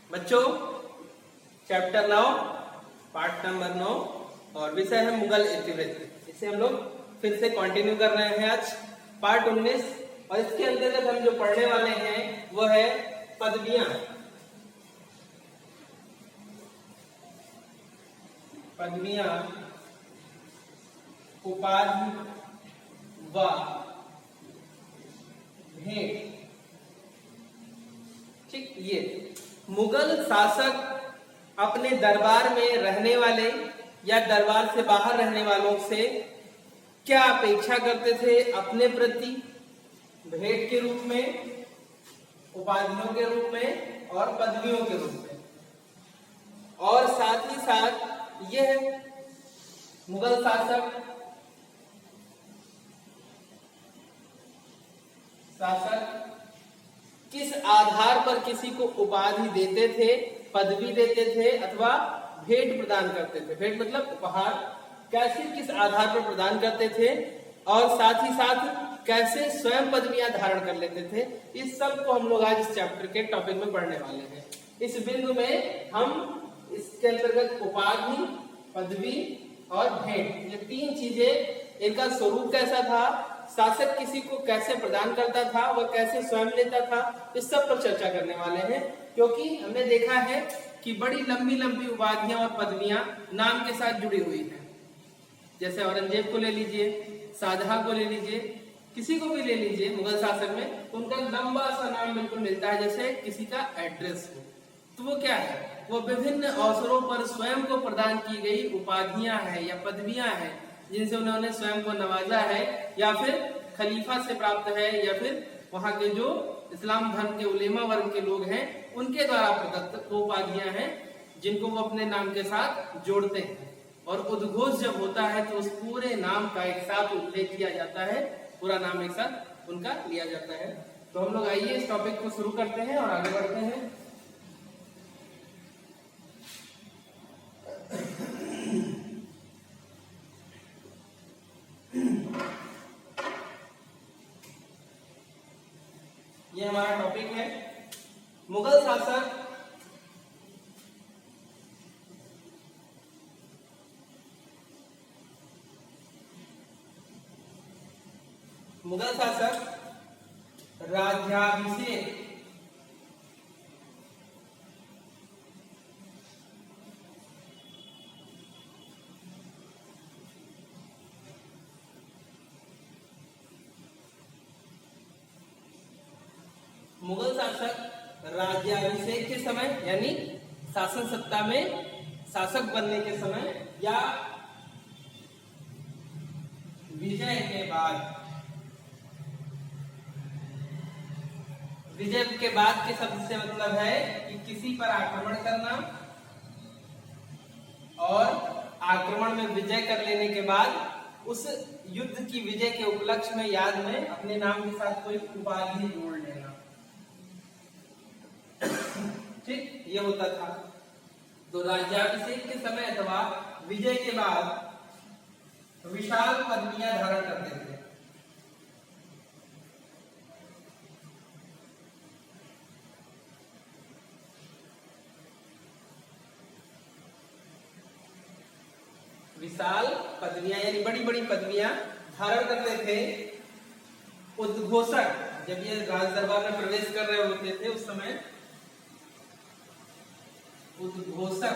बच्चों chapter 9 part number 9 और विषय है मुगल इतिवृत्त। इसे हम लोग फिर से कंटिन्यू कर रहे हैं आज पार्ट 19 और इसके अंतर्गत हम जो पढ़ने वाले हैं वो है पदवियां। पदवियां, उपाधि व भेंट। ठीक, ये मुगल शासक अपने दरबार में रहने वाले या दरबार से बाहर रहने वालों से क्या अपेक्षा करते थे अपने प्रति, भेंट के रूप में, उपाधियों के रूप में और पदवियों के रूप में। और साथ ही साथ यह मुगल शासक किस आधार पर किसी को उपाधि देते थे, पदवी देते थे अथवा भेंट प्रदान करते थे। भेंट मतलब उपहार, कैसे किस आधार पर प्रदान करते थे और साथ ही साथ कैसे स्वयं पदवियां धारण कर लेते थे। इस सब को हम लोग आज इस चैप्टर के टॉपिक में पढ़ने वाले हैं। इस बिंदु में हम इसके अंतर्गत उपाधि, पदवी और भेंट, ये तीन चीजें, इनका स्वरूप कैसा था, शासक किसी को कैसे प्रदान करता था, वह कैसे स्वयं लेता था, इस सब पर चर्चा करने वाले हैं। क्योंकि हमने देखा है कि बड़ी लंबी लंबी उपाधियां और पदवियां नाम के साथ जुड़ी हुई हैं। जैसे औरंगजेब को ले लीजिए, शाहजहां को ले लीजिए, किसी को भी ले लीजिए मुगल शासक में, उनका लंबा सा नाम बिल्कुल मिलता है जैसे किसी का एड्रेस हो। तो वो क्या है, वो विभिन्न अवसरों पर स्वयं को प्रदान की गई उपाधियां हैं या पदवियां हैं जिनसे उन्होंने स्वयं को नवाजा है या फिर खलीफा से प्राप्त है या फिर वहां के जो इस्लाम धर्म के उलेमा वर्ग के लोग हैं उनके द्वारा प्रदत्त उपाधियां हैं जिनको वो अपने नाम के साथ जोड़ते हैं। और उद्घोष जब होता है तो उस पूरे नाम का एक साथ उल्लेख किया जाता है, पूरा नाम एक साथ उनका लिया जाता है। तो हम लोग आइए इस टॉपिक को शुरू करते हैं और आगे बढ़ते हैं। ये हमारा टॉपिक है मुगल शासक राज्याभिषेक मुगल शासक राज्याभिषेक के समय यानी शासन सत्ता में शासक बनने के समय या विजय के बाद, विजय के बाद के शब्द से मतलब है कि किसी पर आक्रमण करना और आक्रमण में विजय कर लेने के बाद उस युद्ध की विजय के उपलक्ष्य में याद में अपने नाम के साथ कोई उपाधि जोड़ लेना। ठीक, ये होता था। तो राज्याभिषेक के समय अथवा विजय के बाद विशाल पदवियां धारण करते थे। विशाल पदवियां यानी बड़ी बड़ी पदवियां धारण करते थे। उद्घोषक जब ये राज दरबार में प्रवेश कर रहे होते थे उस समय उद्घोषक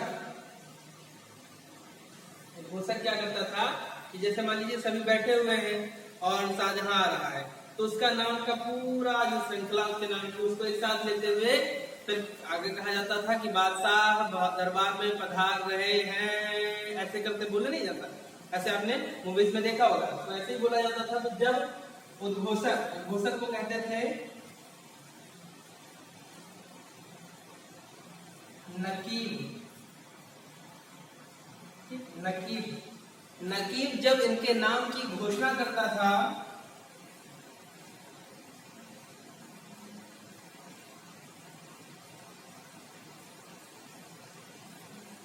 क्या करता था कि जैसे मान लीजिए सभी बैठे हुए हैं और शाहजहां आ रहा है तो उसका नाम का पूरा जो श्रृंखला उसके नाम की उसको एक साथ लेते हुए फिर आगे कहा जाता था कि बादशाह दरबार में पधार रहे हैं, ऐसे करते बोले नहीं जाता। ऐसे आपने मूवीज में देखा होगा, तो ऐसे ही बोला जाता था। तो जब उद्घोषक को कहते थे नकीब जब इनके नाम की घोषणा करता था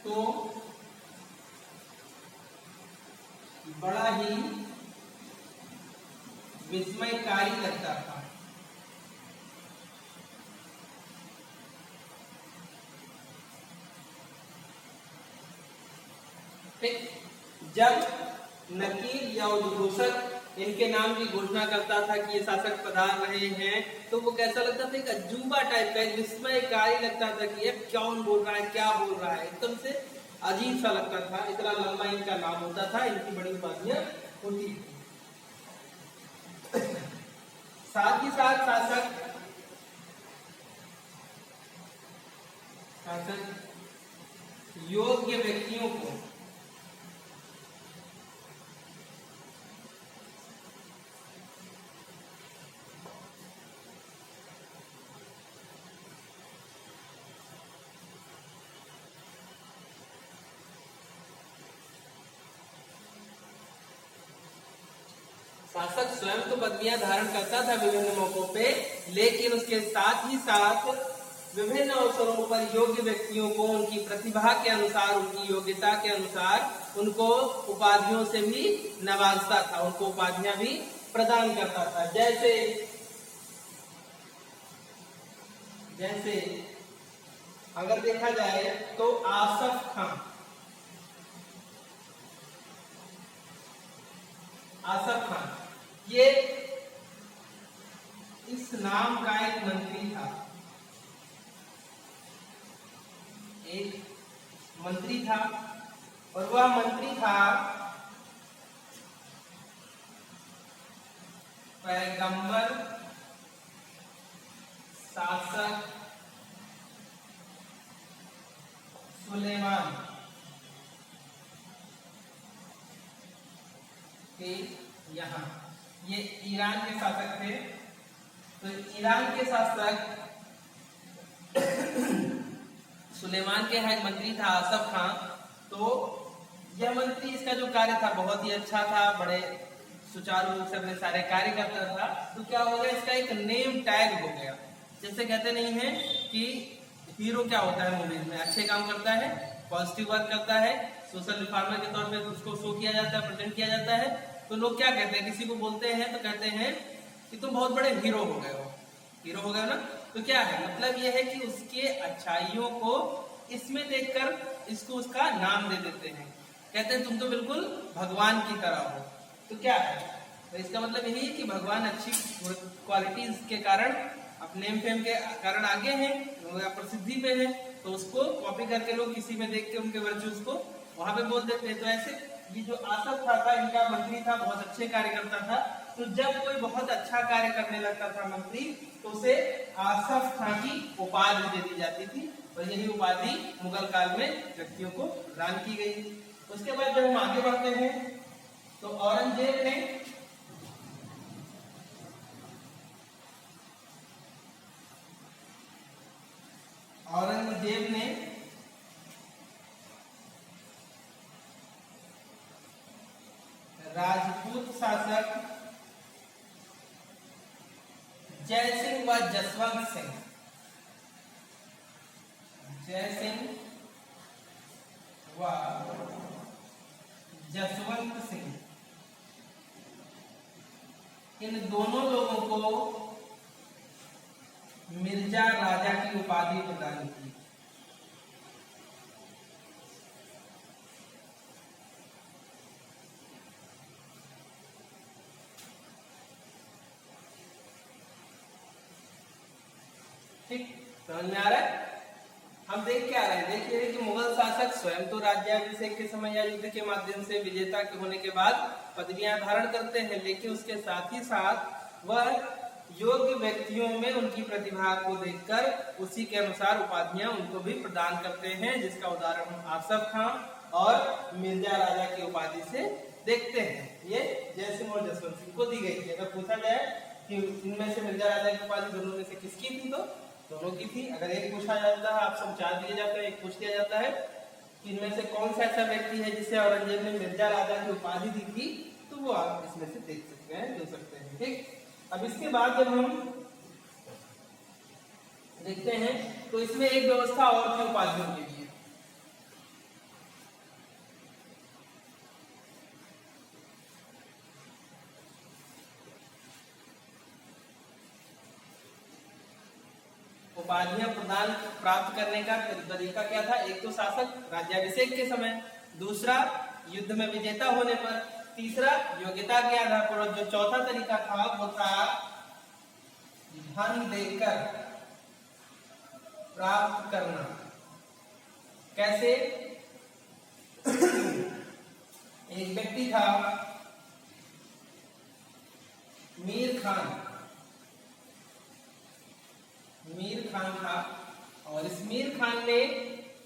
तो बड़ा ही विस्मयकारी लगता था। ठीक, जब नकीर या उद्घोषक इनके नाम की घोषणा करता था कि ये शासक पधार रहे हैं, तो वो कैसा लगता था, एक अजूबा टाइप का, एक विस्मयकारी लगता था कि ये कौन बोल रहा है, क्या बोल रहा है, एकदम से अजीब सा लगता था। इतना लंबा इनका नाम होता था, इनकी बड़ी उपाधियां होती थी। साथ ही साथ शासक योग्य व्यक्तियों को शासक स्वयं तो पदवियां धारण करता था विभिन्न मौकों पे, लेकिन उसके साथ ही साथ विभिन्न अवसरों पर योग्य व्यक्तियों को उनकी प्रतिभा के अनुसार, उनकी योग्यता के अनुसार उनको उपाधियों से भी नवाजता था, उनको उपाधियां भी प्रदान करता था। जैसे जैसे अगर देखा जाए तो आसफ खां, आसफ खान ये इस नाम का एक मंत्री था, एक मंत्री था, और वह मंत्री था पैगंबर शासक सुलेमान के यहाँ। ये ईरान के शासक थे, तो ईरान के शासक सुलेमान के यहाँ एक मंत्री था आसफ खां। तो यह मंत्री, इसका जो कार्य था बहुत ही अच्छा था, बड़े सुचारू रूप से अपने सारे कार्य करता था। तो क्या हो गया, इसका एक नेम टैग हो गया। जैसे कहते नहीं है कि हीरो क्या होता है मूवीज में, अच्छे काम करता है, पॉजिटिव वर्क करता है, सोशल रिफॉर्मर के तौर पे उसको शो किया जाता है, प्रेजेंट किया जाता है। तो लोग क्या कहते हैं, किसी को बोलते हैं तो कहते हैं कि तुम बहुत बड़े हीरो हो गए हो, हीरो हो गए ना। तो क्या है, मतलब यह है कि उसके अच्छाइयों को इसमें देखकर इसको उसका नाम दे देते हैं, कहते हैं तुम तो बिल्कुल भगवान की तरह हो। तो क्या है, तो इसका मतलब यही है कि भगवान अच्छी क्वालिटीज के कारण, अपने नेम फेम के कारण आगे हैं या प्रसिद्धि पे है, तो उसको कॉपी करके लोग किसी में देख के उनके वर्चुअल्स को वहां पे बोल देते हैं। तो ऐसे ये जो आसफ खां था, इनका मंत्री था, बहुत अच्छे कार्य करता था। तो जब कोई बहुत अच्छा कार्य करने लगता था मंत्री, तो उसे आसफ खां की उपाधि दे दी जाती थी, और यही उपाधि मुगल काल में व्यक्तियों को प्रदान की गई। उसके बाद जब हम आगे बढ़ते हैं तो औरंगजेब ने राजपूत शासक जय सिंह व जसवंत सिंह, जय सिंह व जसवंत सिंह, इन दोनों लोगों को मिर्जा राजा की उपाधि प्रदान की। ठीक, समझ में आ रहा है। हम देख क्या रहे हैं, देखिए कि मुगल शासक स्वयं तो राज्याभिषेक के समय या युद्ध के माध्यम से विजेता के होने के बाद पदवियां धारण करते हैं, लेकिन उसके साथ ही साथ वह योग्य व्यक्तियों में उनकी प्रतिभा को देखकर उसी के अनुसार उपाधियां उनको भी प्रदान करते हैं, जिसका उदाहरण हम आसफ खां और मिर्जा राजा की उपाधि से देखते हैं। ये जय सिंह और जसवंत सिंह को दी गई थी। अगर पूछा जाए कि इनमें से मिर्जा राजा की उपाधि दोनों में से किसकी थी, तो दोनों की थी। अगर एक पूछा जाता है, ऑप्शन 4 दिए जाते हैं, एक पूछ दिया जाता है कि इनमें से कौन सा ऐसा व्यक्ति है जिसे औरंगजेब ने मिर्जा राजा की उपाधि दी थी, तो वो आप इसमें से देख सकते हैं, दे सकते हैं। ठीक, अब इसके बाद जब हम देखते हैं तो इसमें एक व्यवस्था और थी उपाधियों के लिए। उपाधियां प्रदान प्राप्त करने का तरीका क्या था, एक तो शासक राज्याभिषेक के समय, दूसरा युद्ध में विजेता होने पर। तीसरा योग्यता के आधार पर। और जो चौथा तरीका था वो था धन देकर प्राप्त करना। कैसे? एक व्यक्ति था मीर खान था, और इस मीर खान ने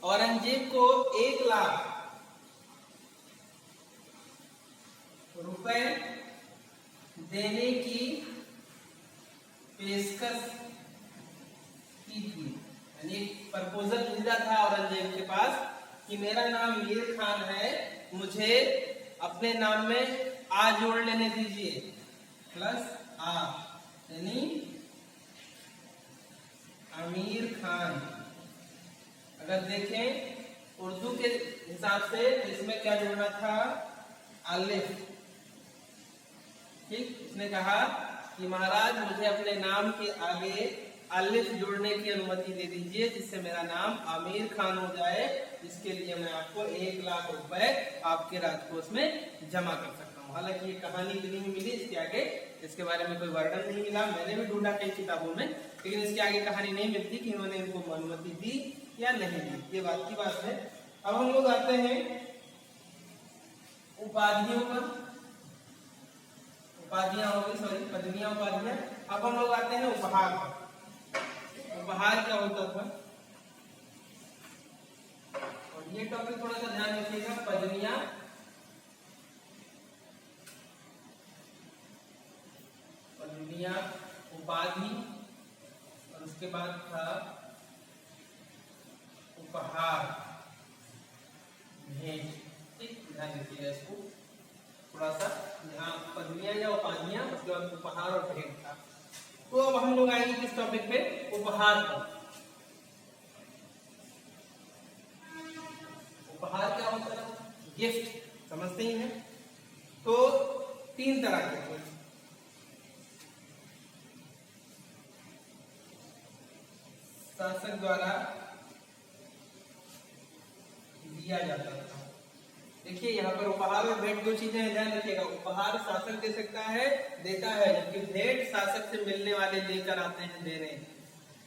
औरंगजेब को 1 लाख रुपए देने की पेशकश की थी। यानी प्रपोजल भेजा था औरंगजेब के पास कि मेरा नाम मीर खान है, मुझे अपने नाम में आ जोड़ लेने दीजिए, प्लस आ, यानी अमीर खान। अगर देखें उर्दू के हिसाब से तो इसमें क्या जोड़ना था? अलिफ। ठीक, उसने कहा कि महाराज मुझे अपने नाम के आगे अलिफ जोड़ने की अनुमति दे दीजिए, जिससे मेरा नाम आमिर खान हो जाए। इसके लिए मैं आपको 1 लाख रुपए आपके राजकोष में जमा कर सकता हूँ। हालांकि ये कहानी इतनी ही मिली, इसके आगे इसके बारे में कोई वर्णन नहीं मिला। मैंने भी ढूंढा कई किताबों में, लेकिन इसके आगे कहानी नहीं मिलती कि इन्होंने इनको अनुमति दी या नहीं दी। ये बात की बात है। अब हम लोग आते हैं उपाधियों पर। उपाधियां होगी, सॉरी, पदवियां, उपाधियां। अब हम लोग आते हैं उपहार पर। उपहार क्या होता था? और ये टॉपिक थोड़ा सा ध्यान रखिएगा। पदवियां, उपाधि, और उसके बाद था उपहार, भेंट। ठीक, ध्यान रखिएगा इसको थोड़ा सा। यहाँ पदवियां या उपाधियां, उसके बाद उपहार और भेंट था। तो अब हम लोग आएंगे किस टॉपिक पे? उपहार पर। उपहार क्या होता है? गिफ्ट, समझते ही हैं। तो 3 तरह के थे। शासक द्वारा दिया जाता था। देखिए यहाँ पर उपहार और भेंट 2 चीजें हैं, ध्यान रखिएगा। उपहार शासक दे सकता है, देता है, जबकि भेंट शासक से मिलने वाले लेकर आते हैं देने।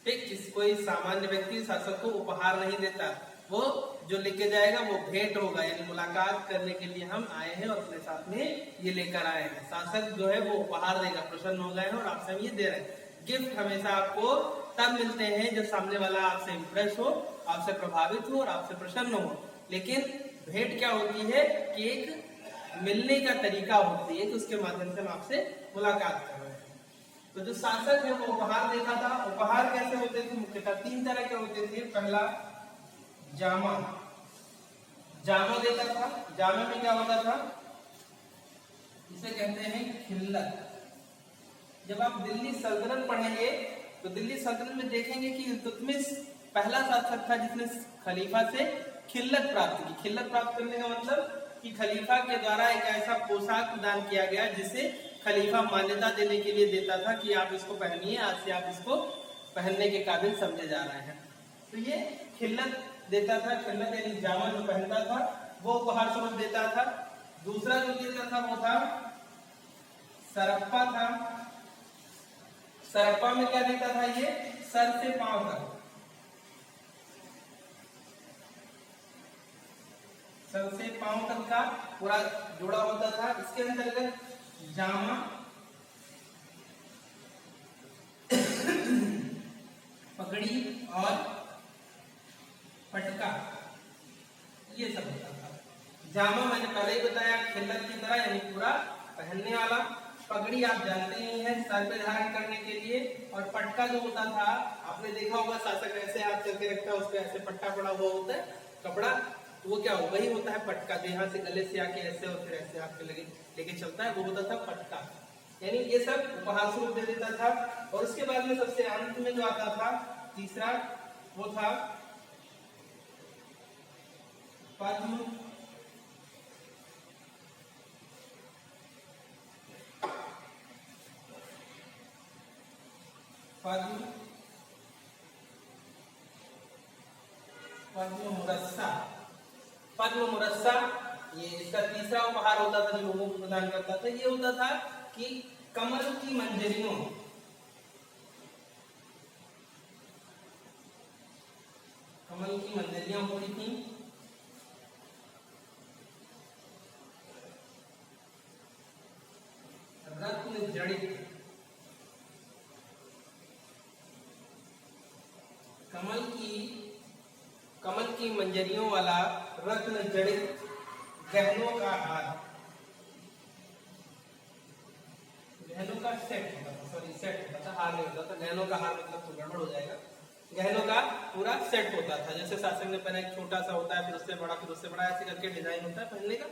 ठीक, कोई सामान्य व्यक्ति शासक को उपहार नहीं देता, वो जो लेके जाएगा वो भेंट होगा, यानी मुलाकात करने के लिए हम आए हैं और अपने साथ में ये लेकर आए हैं। शासक जो है वो उपहार देगा, प्रसन्न हो गए हैं और आपसे हम ये दे रहे हैं। गिफ्ट हमेशा आपको तब मिलते हैं जब सामने वाला आपसे इंप्रेस हो, आपसे प्रभावित हो और आपसे प्रसन्न हो। लेकिन भेंट क्या होती है कि एक मिलने का तरीका होती है कि उसके माध्यम से हम आपसे मुलाकात कर रहे हैं। तो जो शासक है वो उपहार देता था। उपहार कैसे होते थे? मुख्यतः 3 तरह के होते थे। पहला जामा, जामा देता था। जामा में क्या होता था? इसे कहते हैं खिल्लत। जब आप दिल्ली सल्तनत पढ़ेंगे तो दिल्ली सल्तनत में देखेंगे कि इल्तुतमिश पहला शासक था जिसने खलीफा से खिल्लत प्राप्त की। खिल्लत प्राप्त करने का मतलब कि खलीफा के द्वारा एक ऐसा पोशाक प्रदान किया गया जिसे खलीफा मान्यता देने के लिए देता था कि आप इसको पहनिए, आज से आप इसको पहनने के काबिल समझे जा रहे हैं। तो ये खिल्लत देता था। खिल्लत यानी जामा जो पहनता था वो उपहार स्वरूप देता था। दूसरा जो देता था वो था सरप्पा था। सरप्पा में क्या देता था? ये सर से पांव तक, सर से पांव तक का पूरा जोड़ा होता था। इसके अंतर्गत जामा, पगड़ी और पटका, ये सब होता था। जामा मैंने पहले ही बताया, खिल्लत की तरह यानी पूरा पहनने वाला। पगड़ी आप जानते ही हैं, सर पे धारण करने के लिए। और पटका जो होता था, आपने देखा होगा शासक ऐसे हाथ करके रखता है, उस पर ऐसे पट्टा पड़ा हुआ होता है कपड़ा, तो वो क्या हो, वही होता है पटका। तो यहाँ से गले से आके ऐसे और फिर ऐसे आपके लगे लेके चलता है, वो होता था पटका। यानी ये सब उपहार स्वरूप दे देता था। और उसके बाद में सबसे अंत में जो आता था तीसरा, वो था पद्म। पद्म मुरस्सा। पद्म मुरस्सा ये इसका तीसरा उपहार होता था जो लोगों को प्रदान करता था, ये होता था कि कमल की मंजरियों, कमल की मंजरियां होती थी, रत्न जड़ित, कमल की मंजरियों वाला रत्न जड़ित गहनों का हार, गहनों का सेट होता था, सॉरी सेट होता था, हार नहीं होता था, गहनों का हार मतलब तो गड़बड़ हो जाएगा, गहनों का पूरा सेट होता था। जैसे शासक ने पहना एक छोटा सा होता है, फिर उससे बड़ा, फिर उससे बड़ा, ऐसे करके डिजाइन होता है पहनने का।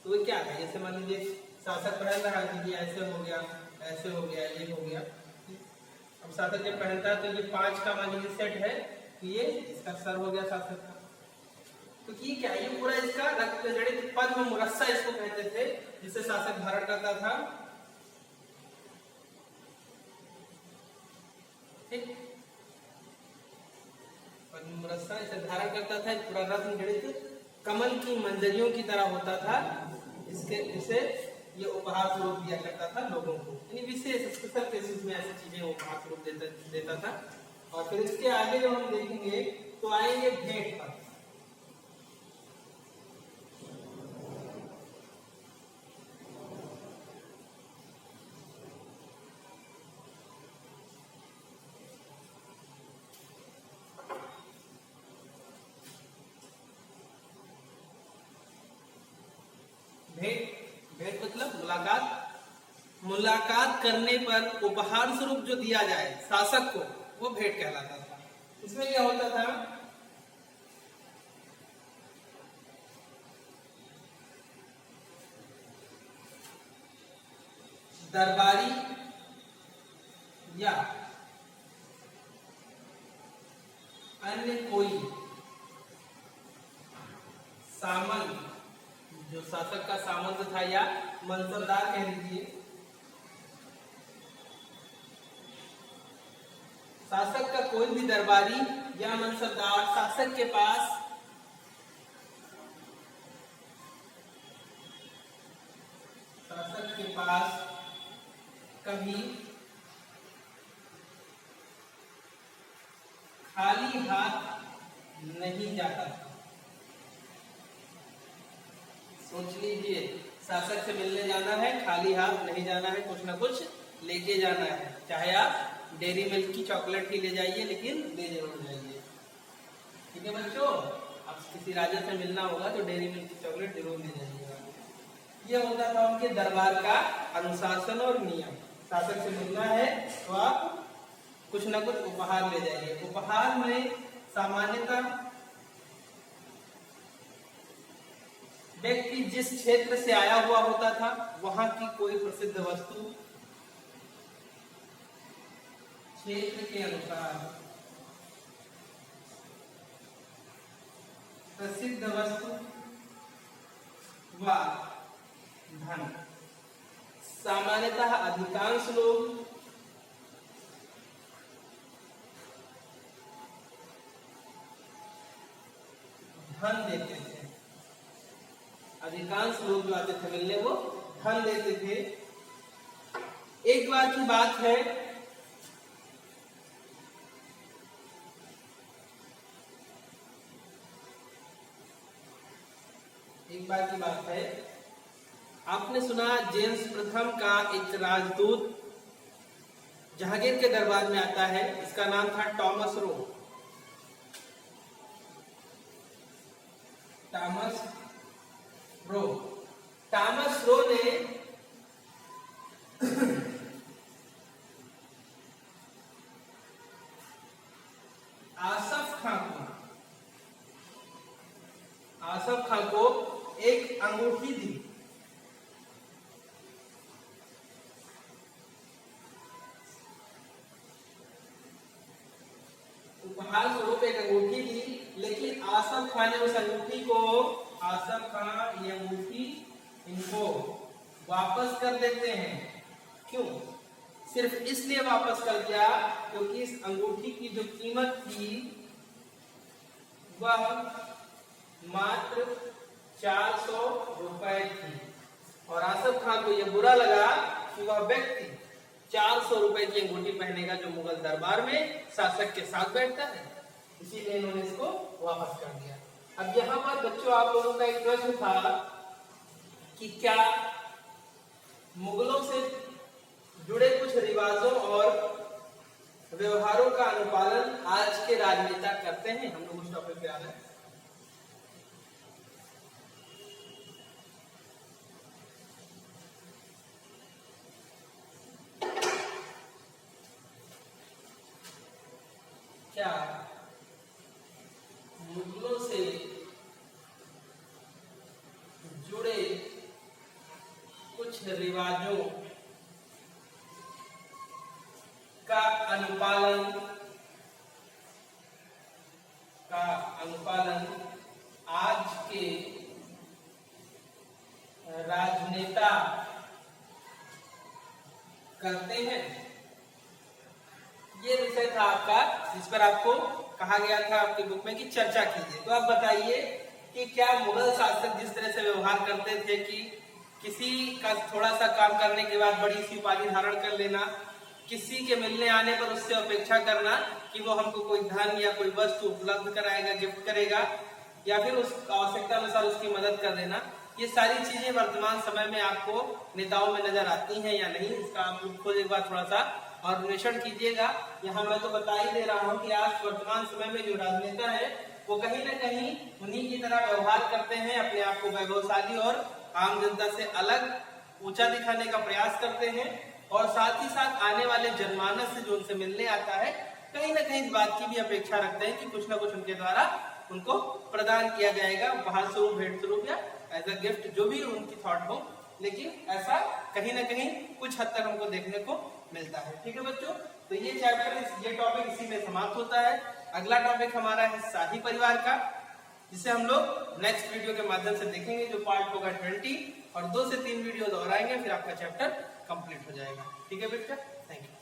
तो वो क्या है, जैसे मान लीजिए शासक पहन रहा है कि ऐसे हो गया, ऐसे हो गया, ये हो गया। अब शासक जब पहनता है तो ये 5 का मान लीजिए सेट है, तो ये इसका सर हो गया शासक का। तो ये क्या, ये पूरा इसका रक्त जड़ित पद्म मुरस्सा इसको कहते थे, जिसे शासक धारण करता था। ठीक, पद्म मुरस्सा इसे धारण करता था, पूरा रत्न जड़ित कमल की मंजरियों की तरह होता था। इसके इसे ये उपहार स्वरूप दिया करता था लोगों को, यानी विशेष स्पेशल केसेस में ऐसी चीजें उपहार स्वरूप देता था। और फिर इसके आगे जब हम देखेंगे तो आएंगे भेंट पर। भेंट मतलब मुलाकात करने पर उपहार स्वरूप जो दिया जाए शासक को, वो भेंट कहलाता था। इसमें क्या होता था, दरबारी या अन्य कोई सामंत, जो शासक का सामंत था या मनसबदार कह लीजिए, शासक का कोई भी दरबारी या मनसबदार शासक के पास कभी खाली हाथ नहीं जाता था। सोच लीजिए, शासक से मिलने जाना है, खाली हाथ नहीं जाना है, कुछ ना कुछ लेके जाना है। चाहे आप डेयरी मिल्क की चॉकलेट ही ले जाइए, लेकिन ले जरूर जाइए। ठीक है बच्चों, अब किसी राजा से मिलना होगा तो डेयरी मिल्क की चॉकलेट जरूर ले जाइएगा। ये होता था उनके दरबार का अनुशासन और नियम। शासक से मिलना है तो आप कुछ ना कुछ उपहार ले जाइए। उपहार में सामान्यतः व्यक्ति जिस क्षेत्र से आया हुआ होता था वहां की कोई प्रसिद्ध वस्तु, क्षेत्र के अनुसार प्रसिद्ध वस्तु व धन। सामान्यतः अधिकांश लोग धन देते थे। अधिकांश लोग जो आते थे मिलने वो धन देते थे। एक बार की बात है, आपने सुना जेम्स प्रथम का एक राजदूत जहांगीर के दरबार में आता है। इसका नाम था टॉमस रो। टॉमस रो ने आसफ खां को एक अंगूठी दी। उपहार स्वरूप एक अंगूठी दी, लेकिन आसफ खां ने उस अंगूठी को, ये अंगूठी इनको वापस कर देते हैं। क्यों? सिर्फ इसलिए वापस कर दिया क्योंकि इस अंगूठी की जो कीमत थी वह मात्र 400 रुपए थी और आसफ खान को यह बुरा लगा कि वह व्यक्ति 400 रुपए की अंगूठी पहनेगा जो मुगल दरबार में शासक के साथ बैठता है, इसीलिए इन्होंने इसको वापस कर दिया। अब यहाँ पर बच्चों आप लोगों का एक प्रश्न था कि क्या मुगलों से जुड़े कुछ रिवाजों और व्यवहारों का अनुपालन आज के राजनेता करते हैं। हम लोग उस टॉपिक पे आ रहे हैं। क्या मुगलों से जुड़े कुछ रिवाजों का अनुपालन आज के राजनेता करते हैं? ये विषय था आपका, जिस पर आपको कहा गया था आपकी बुक में कि चर्चा कीजिए। तो आप बताइए कि क्या मुगल शासक जिस तरह से व्यवहार करते थे कि किसी का थोड़ा सा काम करने के बाद बड़ी सी उपाधि धारण कर लेना, किसी के मिलने आने पर उससे अपेक्षा करना कि वो हमको कोई धन या कोई वस्तु उपलब्ध कराएगा, गिफ्ट करेगा, या फिर उस आवश्यकता अनुसार उसकी मदद कर देना, ये सारी चीजें वर्तमान समय में आपको नेताओं में नजर आती हैं या नहीं, इसका आप खुद एक बार थोड़ा सा और अन्वेषण कीजिएगा। यहाँ मैं तो बता ही दे रहा हूँ कि आज वर्तमान समय में जो राजनेता है वो कहीं न कहीं उन्हीं की तरह व्यवहार करते हैं, अपने आप को वैभवशाली और आम जनता से अलग ऊंचा दिखाने का प्रयास करते हैं, और साथ ही साथ आने वाले जनमानस से जो उनसे मिलने आता है कहीं न कहीं इस बात की भी अपेक्षा रखते हैं कि कुछ न कुछ उनके द्वारा उनको प्रदान किया जाएगा, उपहार स्वरूप, भेंट स्वरूप या एज अ गिफ्ट, जो भी उनकी थॉट हो, लेकिन ऐसा कहीं न कहीं कुछ हद तक हमको देखने को मिलता है। ठीक है बच्चों, तो ये चैप्टर, ये टॉपिक इसी में समाप्त होता है। अगला टॉपिक हमारा है शाही परिवार का, जिसे हम लोग नेक्स्ट वीडियो के माध्यम से देखेंगे, जो पार्ट होगा 20, और 2 से 3 वीडियो दोहराएंगे, फिर आपका चैप्टर कंप्लीट हो जाएगा। ठीक है बेटा, थैंक यू।